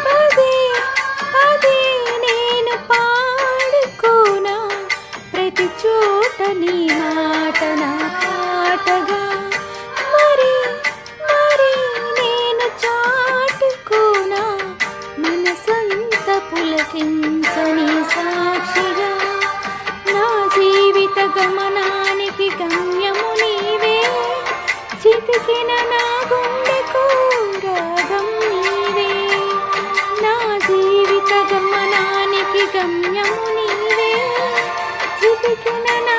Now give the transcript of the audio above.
పదే పదే నేను పాడుకోనా ప్రతి చోట నీ మాట నా పాటగా. మరి మరి నేను చాటుకోనా మనసంత పులకించని సాక్షిగా. నా జీవిత గమనానికి గమ్యము నీవే, చితికిన నా గుండెకు రాగం నీవే. నా జీవిత గమనానికి గమ్యము నీవే, చితికిన నా